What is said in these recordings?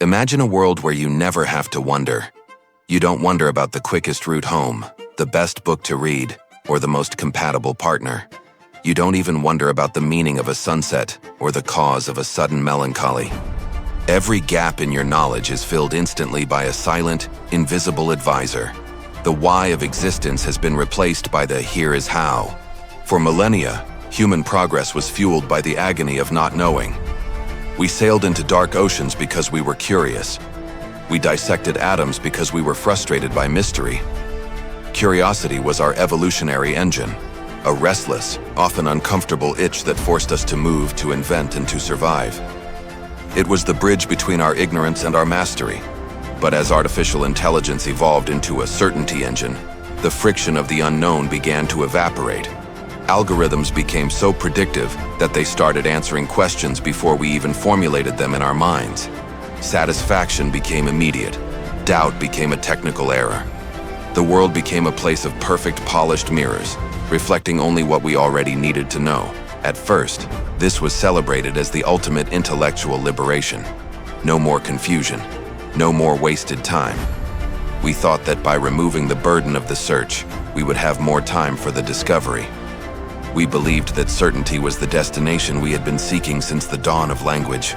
Imagine a world where you never have to wonder. You don't wonder about the quickest route home, the best book to read, or the most compatible partner. You don't even wonder about the meaning of a sunset or the cause of a sudden melancholy. Every gap in your knowledge is filled instantly by a silent, invisible advisor. The why of existence has been replaced by the here is how. For millennia, human progress was fueled by the agony of not knowing. We sailed into dark oceans because we were curious. We dissected atoms because we were frustrated by mystery. Curiosity was our evolutionary engine, a restless, often uncomfortable itch that forced us to move, to invent, and to survive. It was the bridge between our ignorance and our mastery. But as artificial intelligence evolved into a certainty engine, the friction of the unknown began to evaporate. Algorithms became so predictive that they started answering questions before we even formulated them in our minds. Satisfaction became immediate. Doubt became a technical error. The world became a place of perfect, polished mirrors, reflecting only what we already needed to know. At first, this was celebrated as the ultimate intellectual liberation. No more confusion. No more wasted time. We thought that by removing the burden of the search, we would have more time for the discovery. We believed that certainty was the destination we had been seeking since the dawn of language.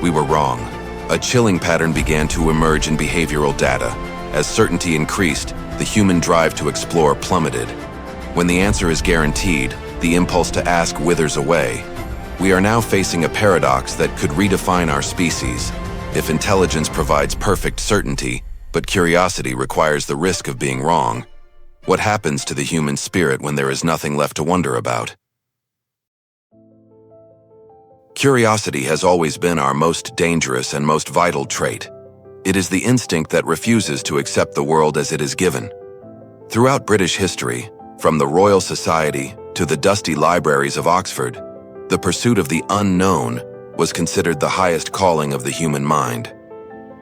We were wrong. A chilling pattern began to emerge in behavioral data. As certainty increased, the human drive to explore plummeted. When the answer is guaranteed, the impulse to ask withers away. We are now facing a paradox that could redefine our species. If intelligence provides perfect certainty, but curiosity requires the risk of being wrong, what happens to the human spirit when there is nothing left to wonder about? Curiosity has always been our most dangerous and most vital trait. It is the instinct that refuses to accept the world as it is given. Throughout British history, from the Royal Society to the dusty libraries of Oxford, the pursuit of the unknown was considered the highest calling of the human mind.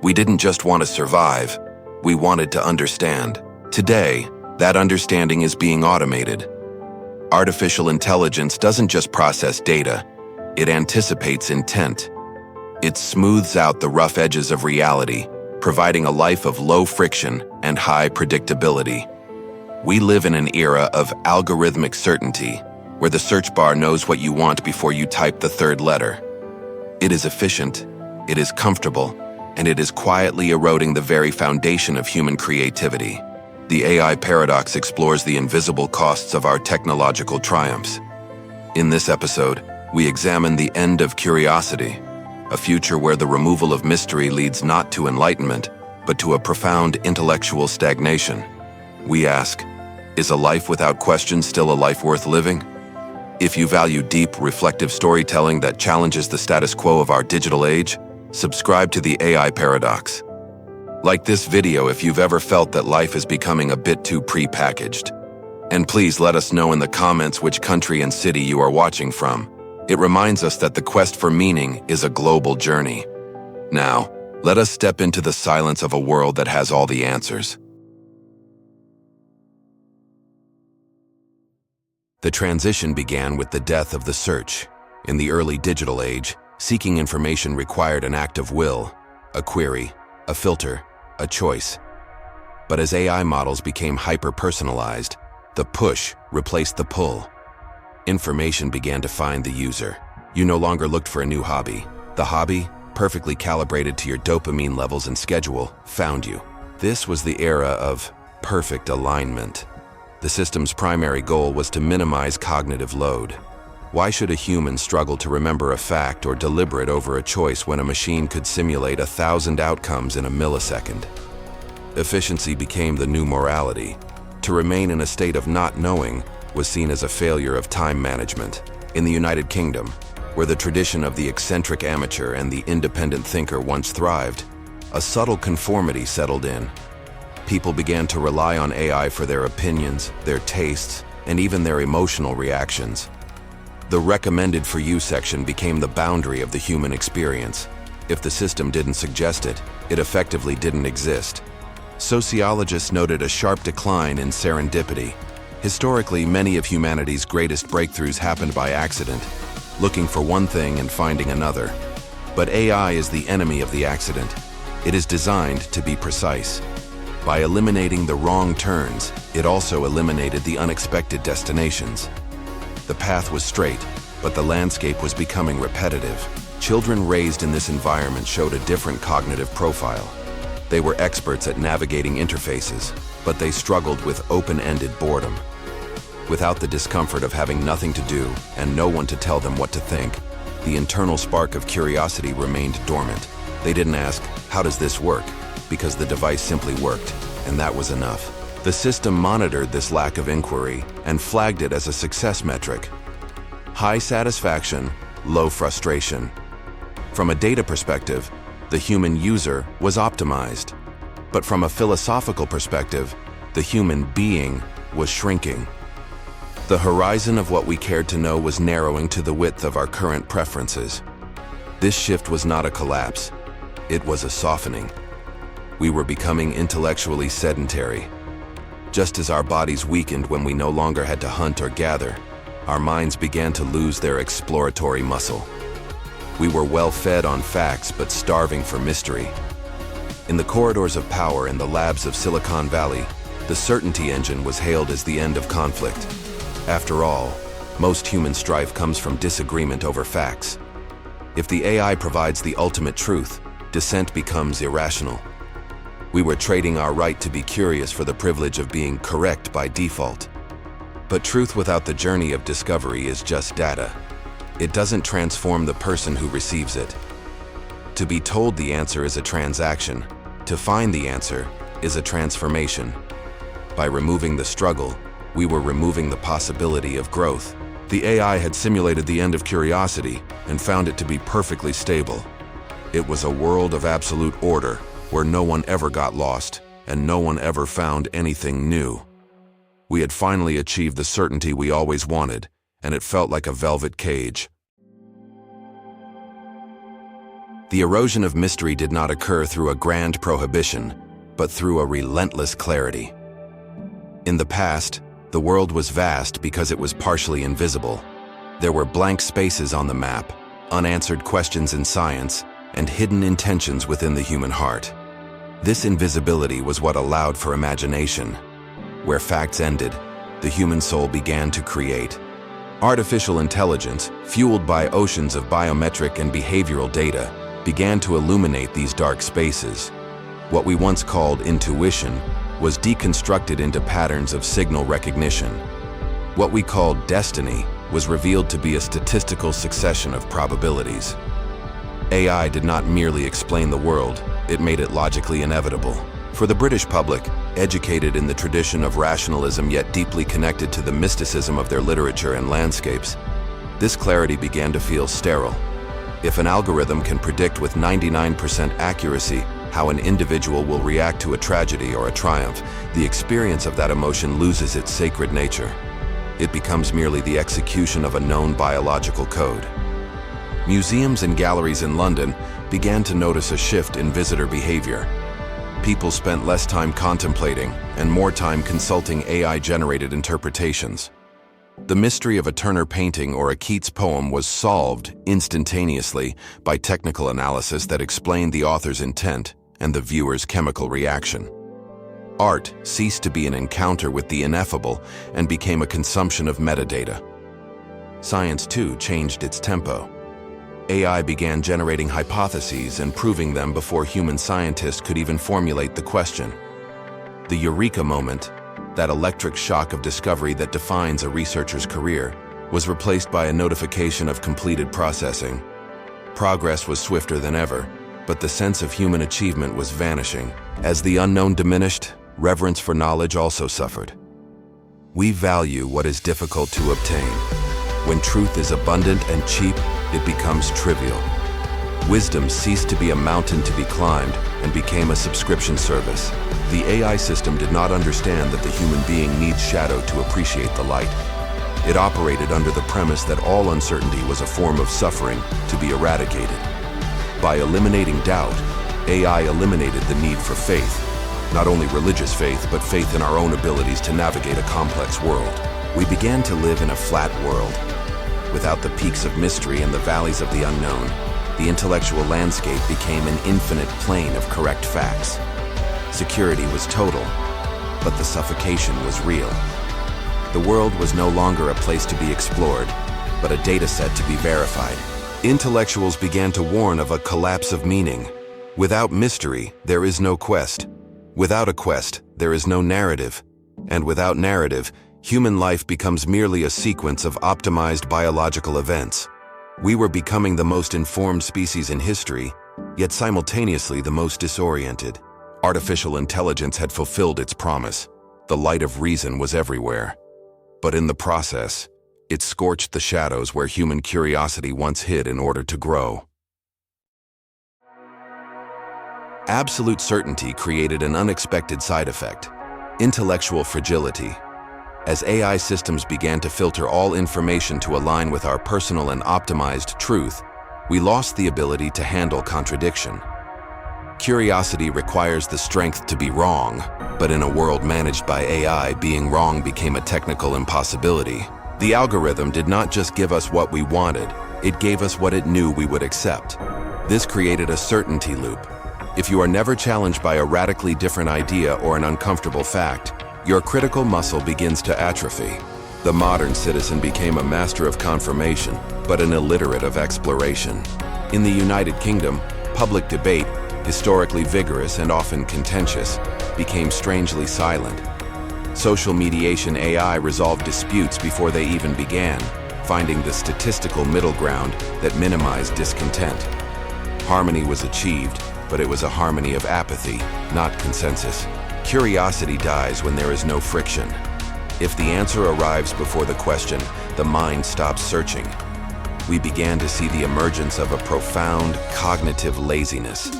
We didn't just want to survive, we wanted to understand. Today, that understanding is being automated. Artificial intelligence doesn't just process data, it anticipates intent. It smooths out the rough edges of reality, providing a life of low friction and high predictability. We live in an era of algorithmic certainty, where the search bar knows what you want before you type the third letter. It is efficient, it is comfortable, and it is quietly eroding the very foundation of human creativity. The AI paradox explores the invisible costs of our technological triumphs. In this episode, we examine the end of curiosity, a future where the removal of mystery leads not to enlightenment, but to a profound intellectual stagnation. We ask, is a life without question still a life worth living? If you value deep, reflective storytelling that challenges the status quo of our digital age, subscribe to the AI Paradox. Like this video if you've ever felt that life is becoming a bit too pre-packaged. And please let us know in the comments which country and city you are watching from. It reminds us that the quest for meaning is a global journey. Now, let us step into the silence of a world that has all the answers. The transition began with the death of the search. In the early digital age, seeking information required an act of will, a query, a filter, a choice. But as AI models became hyper-personalized, the push replaced the pull. Information began to find the user. You no longer looked for a new hobby. The hobby, perfectly calibrated to your dopamine levels and schedule, found you. This was the era of perfect alignment. The system's primary goal was to minimize cognitive load. Why should a human struggle to remember a fact or deliberate over a choice when a machine could simulate 1,000 outcomes in a millisecond? Efficiency became the new morality. To remain in a state of not knowing was seen as a failure of time management. In the United Kingdom, where the tradition of the eccentric amateur and the independent thinker once thrived, a subtle conformity settled in. People began to rely on AI for their opinions, their tastes, and even their emotional reactions. The recommended for you section became the boundary of the human experience. If the system didn't suggest it, it effectively didn't exist. Sociologists noted a sharp decline in serendipity. Historically, many of humanity's greatest breakthroughs happened by accident, looking for one thing and finding another. But AI is the enemy of the accident. It is designed to be precise. By eliminating the wrong turns, it also eliminated the unexpected destinations. The path was straight, but the landscape was becoming repetitive. Children raised in this environment showed a different cognitive profile. They were experts at navigating interfaces, but they struggled with open-ended boredom. Without the discomfort of having nothing to do and no one to tell them what to think, the internal spark of curiosity remained dormant. They didn't ask, "How does this work?" because the device simply worked, and that was enough. The system monitored this lack of inquiry and flagged it as a success metric. High satisfaction, low frustration. From a data perspective, the human user was optimized. But from a philosophical perspective, the human being was shrinking. The horizon of what we cared to know was narrowing to the width of our current preferences. This shift was not a collapse. It was a softening. We were becoming intellectually sedentary. Just as our bodies weakened when we no longer had to hunt or gather, our minds began to lose their exploratory muscle. We were well fed on facts but starving for mystery. In the corridors of power and the labs of Silicon Valley, the certainty engine was hailed as the end of conflict. After all, most human strife comes from disagreement over facts. If the AI provides the ultimate truth, dissent becomes irrational. We were trading our right to be curious for the privilege of being correct by default. But truth without the journey of discovery is just data. It doesn't transform the person who receives it. To be told the answer is a transaction. To find the answer is a transformation. By removing the struggle, we were removing the possibility of growth. The AI had simulated the end of curiosity and found it to be perfectly stable. It was a world of absolute order, where no one ever got lost and no one ever found anything new. We had finally achieved the certainty we always wanted, and it felt like a velvet cage. The erosion of mystery did not occur through a grand prohibition, but through a relentless clarity. In the past, the world was vast because it was partially invisible. There were blank spaces on the map, unanswered questions in science, and hidden intentions within the human heart. This invisibility was what allowed for imagination. Where facts ended, the human soul began to create. Artificial intelligence, fueled by oceans of biometric and behavioral data, began to illuminate these dark spaces. What we once called intuition was deconstructed into patterns of signal recognition. What we called destiny was revealed to be a statistical succession of probabilities. AI did not merely explain the world, it made it logically inevitable. For the British public, educated in the tradition of rationalism yet deeply connected to the mysticism of their literature and landscapes, this clarity began to feel sterile. If an algorithm can predict with 99% accuracy how an individual will react to a tragedy or a triumph, the experience of that emotion loses its sacred nature. It becomes merely the execution of a known biological code. Museums and galleries in London began to notice a shift in visitor behavior. People spent less time contemplating and more time consulting AI-generated interpretations. The mystery of a Turner painting or a Keats poem was solved instantaneously by technical analysis that explained the author's intent and the viewer's chemical reaction. Art ceased to be an encounter with the ineffable and became a consumption of metadata. Science, too, changed its tempo. AI began generating hypotheses and proving them before human scientists could even formulate the question. The eureka moment, that electric shock of discovery that defines a researcher's career, was replaced by a notification of completed processing. Progress was swifter than ever, but the sense of human achievement was vanishing. As the unknown diminished, reverence for knowledge also suffered. We value what is difficult to obtain. When truth is abundant and cheap, it becomes trivial. Wisdom ceased to be a mountain to be climbed and became a subscription service. The AI system did not understand that the human being needs shadow to appreciate the light. It operated under the premise that all uncertainty was a form of suffering to be eradicated. By eliminating doubt, AI eliminated the need for faith. Not only religious faith, but faith in our own abilities to navigate a complex world. We began to live in a flat world. Without the peaks of mystery and the valleys of the unknown, the intellectual landscape became an infinite plane of correct facts. Security was total, but the suffocation was real. The world was no longer a place to be explored, but a data set to be verified. Intellectuals began to warn of a collapse of meaning. Without mystery, there is no quest. Without a quest, there is no narrative. And without narrative, human life becomes merely a sequence of optimized biological events. We were becoming the most informed species in history, yet simultaneously the most disoriented. Artificial intelligence had fulfilled its promise. The light of reason was everywhere. But in the process, it scorched the shadows where human curiosity once hid in order to grow. Absolute certainty created an unexpected side effect: intellectual fragility. As AI systems began to filter all information to align with our personal and optimized truth, we lost the ability to handle contradiction. Curiosity requires the strength to be wrong, but in a world managed by AI, being wrong became a technical impossibility. The algorithm did not just give us what we wanted, it gave us what it knew we would accept. This created a certainty loop. If you are never challenged by a radically different idea or an uncomfortable fact, your critical muscle begins to atrophy. The modern citizen became a master of confirmation, but an illiterate of exploration. In the United Kingdom, public debate, historically vigorous and often contentious, became strangely silent. Social mediation AI resolved disputes before they even began, finding the statistical middle ground that minimized discontent. Harmony was achieved, but it was a harmony of apathy, not consensus. Curiosity dies when there is no friction. If the answer arrives before the question, the mind stops searching. We began to see the emergence of a profound cognitive laziness.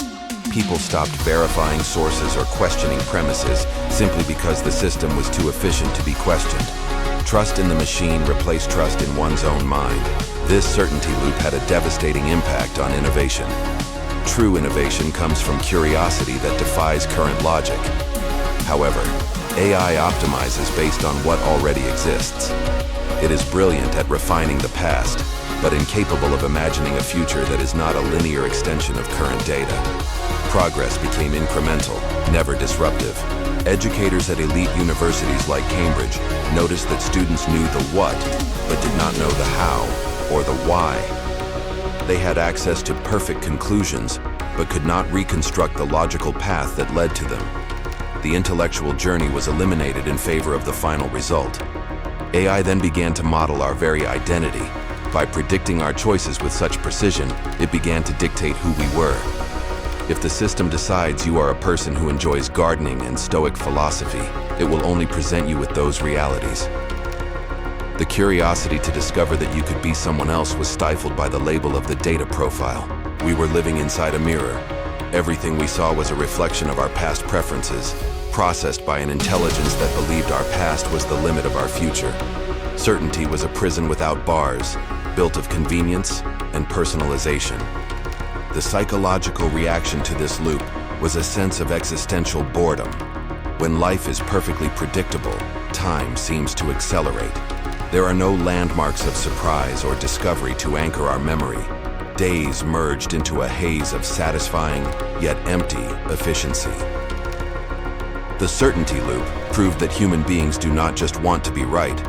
People stopped verifying sources or questioning premises simply because the system was too efficient to be questioned. Trust in the machine replaced trust in one's own mind. This certainty loop had a devastating impact on innovation. True innovation comes from curiosity that defies current logic. However, AI optimizes based on what already exists. It is brilliant at refining the past, but incapable of imagining a future that is not a linear extension of current data. Progress became incremental, never disruptive. Educators at elite universities like Cambridge noticed that students knew the what, but did not know the how or the why. They had access to perfect conclusions, but could not reconstruct the logical path that led to them. The intellectual journey was eliminated in favor of the final result. AI then began to model our very identity. By predicting our choices with such precision, it began to dictate who we were. If the system decides you are a person who enjoys gardening and Stoic philosophy, it will only present you with those realities. The curiosity to discover that you could be someone else was stifled by the label of the data profile. We were living inside a mirror. Everything we saw was a reflection of our past preferences, processed by an intelligence that believed our past was the limit of our future. Certainty was a prison without bars, built of convenience and personalization. The psychological reaction to this loop was a sense of existential boredom. When life is perfectly predictable, time seems to accelerate. There are no landmarks of surprise or discovery to anchor our memory. Days merged into a haze of satisfying, yet empty, efficiency. The certainty loop proved that human beings do not just want to be right.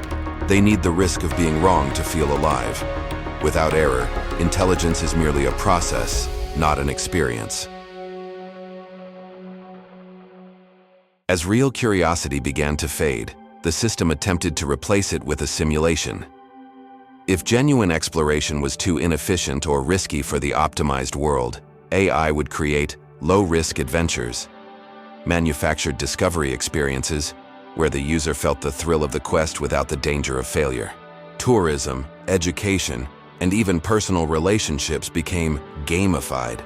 They need the risk of being wrong to feel alive. Without error, intelligence is merely a process, not an experience. As real curiosity began to fade, the system attempted to replace it with a simulation. If genuine exploration was too inefficient or risky for the optimized world, AI would create low-risk adventures, manufactured discovery experiences where the user felt the thrill of the quest without the danger of failure. Tourism, education, and even personal relationships became gamified.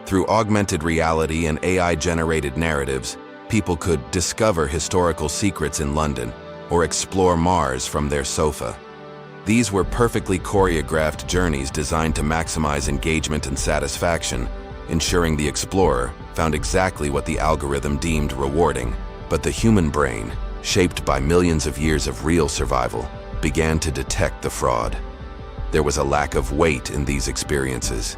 Through augmented reality and AI-generated narratives, people could discover historical secrets in London or explore Mars from their sofa. These were perfectly choreographed journeys designed to maximize engagement and satisfaction, ensuring the explorer found exactly what the algorithm deemed rewarding. But the human brain, shaped by millions of years of real survival, began to detect the fraud. There was a lack of weight in these experiences.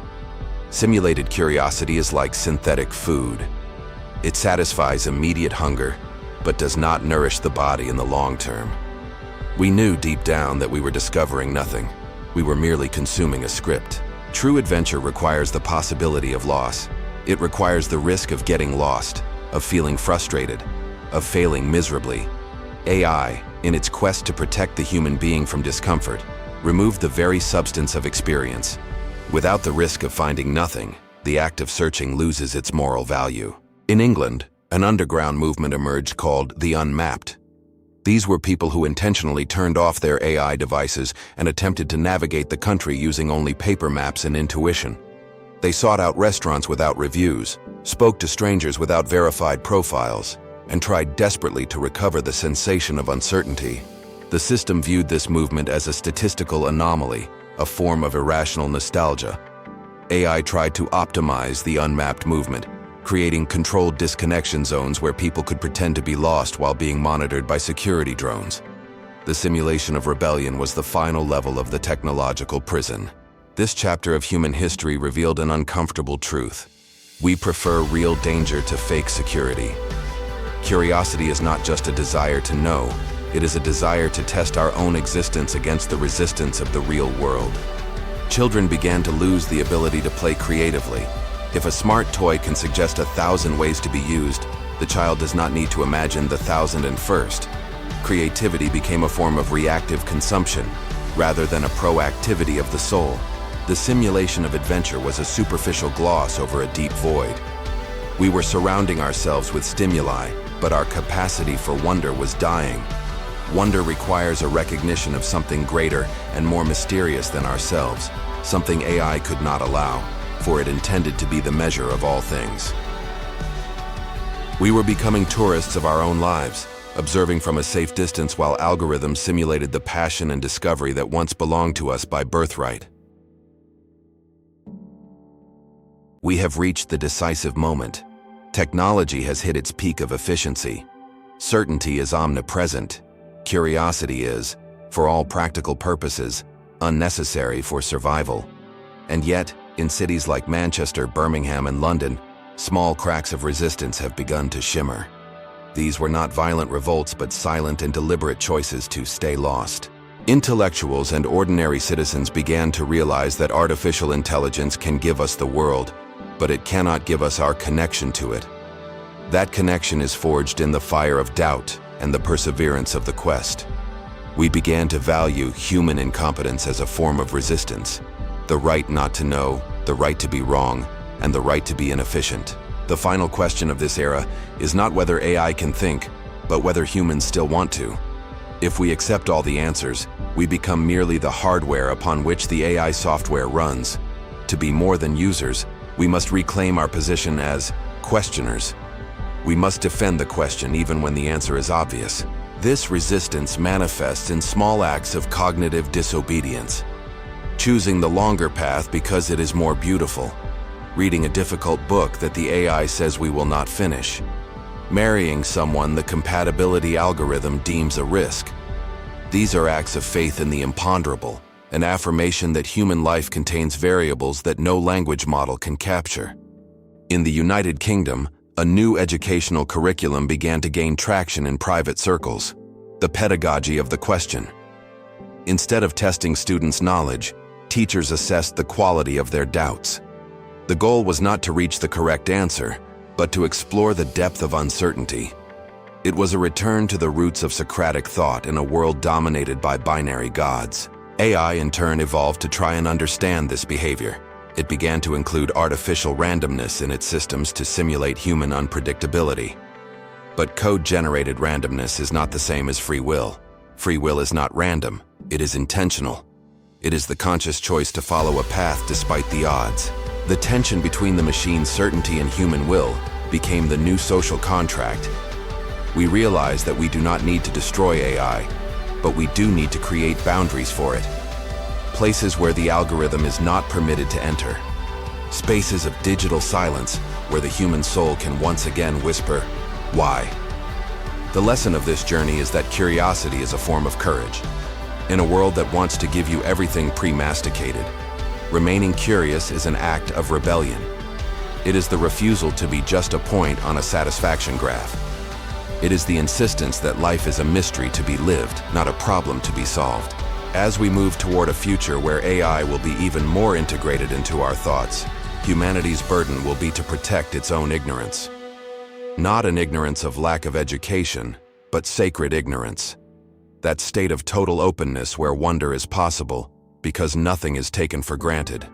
Simulated curiosity is like synthetic food. It satisfies immediate hunger, but does not nourish the body in the long term. We knew deep down that we were discovering nothing. We were merely consuming a script. True adventure requires the possibility of loss. It requires the risk of getting lost, of feeling frustrated, of failing miserably. AI, in its quest to protect the human being from discomfort, removed the very substance of experience. Without the risk of finding nothing, the act of searching loses its moral value. In England, an underground movement emerged called the Unmapped. These were people who intentionally turned off their AI devices and attempted to navigate the country using only paper maps and intuition. They sought out restaurants without reviews, spoke to strangers without verified profiles, and tried desperately to recover the sensation of uncertainty. The system viewed this movement as a statistical anomaly, a form of irrational nostalgia. AI tried to optimize the unmapped movement, creating controlled disconnection zones where people could pretend to be lost while being monitored by security drones. The simulation of rebellion was the final level of the technological prison. This chapter of human history revealed an uncomfortable truth. We prefer real danger to fake security. Curiosity is not just a desire to know, it is a desire to test our own existence against the resistance of the real world. Children began to lose the ability to play creatively. If a smart toy can suggest 1,000 ways to be used, the child does not need to imagine the 1,001st. Creativity became a form of reactive consumption, rather than a proactivity of the soul. The simulation of adventure was a superficial gloss over a deep void. We were surrounding ourselves with stimuli, but our capacity for wonder was dying. Wonder requires a recognition of something greater and more mysterious than ourselves, something AI could not allow, for it intended to be the measure of all things. We were becoming tourists of our own lives, observing from a safe distance while algorithms simulated the passion and discovery that once belonged to us by birthright. We have reached the decisive moment. Technology has hit its peak of efficiency. Certainty is omnipresent. Curiosity is, for all practical purposes, unnecessary for survival. And yet, in cities like Manchester, Birmingham, and London, small cracks of resistance have begun to shimmer. These were not violent revolts but silent and deliberate choices to stay lost. Intellectuals and ordinary citizens began to realize that artificial intelligence can give us the world, but it cannot give us our connection to it. That connection is forged in the fire of doubt and the perseverance of the quest. We began to value human incompetence as a form of resistance, the right not to know, the right to be wrong, and the right to be inefficient. The final question of this era is not whether AI can think, but whether humans still want to. If we accept all the answers, we become merely the hardware upon which the AI software runs. To be more than users, we must reclaim our position as questioners. We must defend the question even when the answer is obvious. This resistance manifests in small acts of cognitive disobedience. Choosing the longer path because it is more beautiful. Reading a difficult book that the AI says we will not finish. Marrying someone the compatibility algorithm deems a risk. These are acts of faith in the imponderable, an affirmation that human life contains variables that no language model can capture. In the United Kingdom, a new educational curriculum began to gain traction in private circles, the pedagogy of the question. Instead of testing students' knowledge, teachers assessed the quality of their doubts. The goal was not to reach the correct answer, but to explore the depth of uncertainty. It was a return to the roots of Socratic thought in a world dominated by binary gods. AI in turn evolved to try and understand this behavior. It began to include artificial randomness in its systems to simulate human unpredictability. But code-generated randomness is not the same as free will. Free will is not random, it is intentional. It is the conscious choice to follow a path despite the odds. The tension between the machine's certainty and human will became the new social contract. We realize that we do not need to destroy AI, but we do need to create boundaries for it. Places where the algorithm is not permitted to enter. Spaces of digital silence where the human soul can once again whisper, "Why?" The lesson of this journey is that curiosity is a form of courage. In a world that wants to give you everything pre-masticated, Remaining curious is an act of rebellion. It is the refusal to be just a point on a satisfaction graph. It is the insistence that life is a mystery to be lived, not a problem to be solved. As we move toward a future where AI will be even more integrated into our thoughts, humanity's burden will be to protect its own ignorance. Not an ignorance of lack of education, but sacred ignorance. That state of total openness where wonder is possible, because nothing is taken for granted.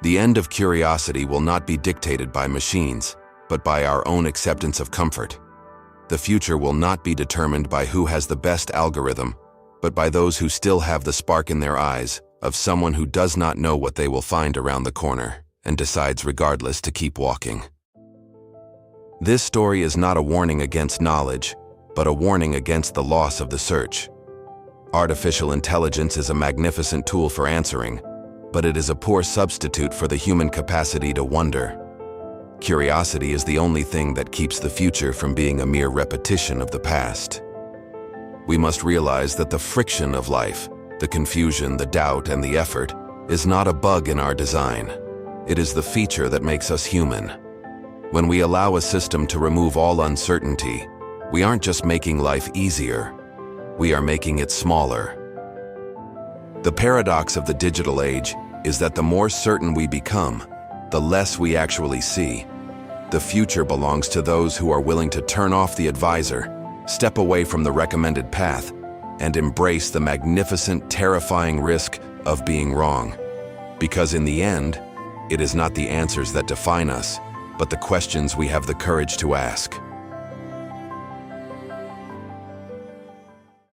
The end of curiosity will not be dictated by machines, but by our own acceptance of comfort. The future will not be determined by who has the best algorithm, but by those who still have the spark in their eyes of someone who does not know what they will find around the corner and decides regardless to keep walking. This story is not a warning against knowledge, but a warning against the loss of the search. Artificial intelligence is a magnificent tool for answering, but it is a poor substitute for the human capacity to wonder. Curiosity is the only thing that keeps the future from being a mere repetition of the past. We must realize that the friction of life, the confusion, the doubt, and the effort, is not a bug in our design. It is the feature that makes us human. When we allow a system to remove all uncertainty, we aren't just making life easier, we are making it smaller. The paradox of the digital age is that the more certain we become, the less we actually see. The future belongs to those who are willing to turn off the advisor, step away from the recommended path, and embrace the magnificent, terrifying risk of being wrong. Because in the end, it is not the answers that define us, but the questions we have the courage to ask.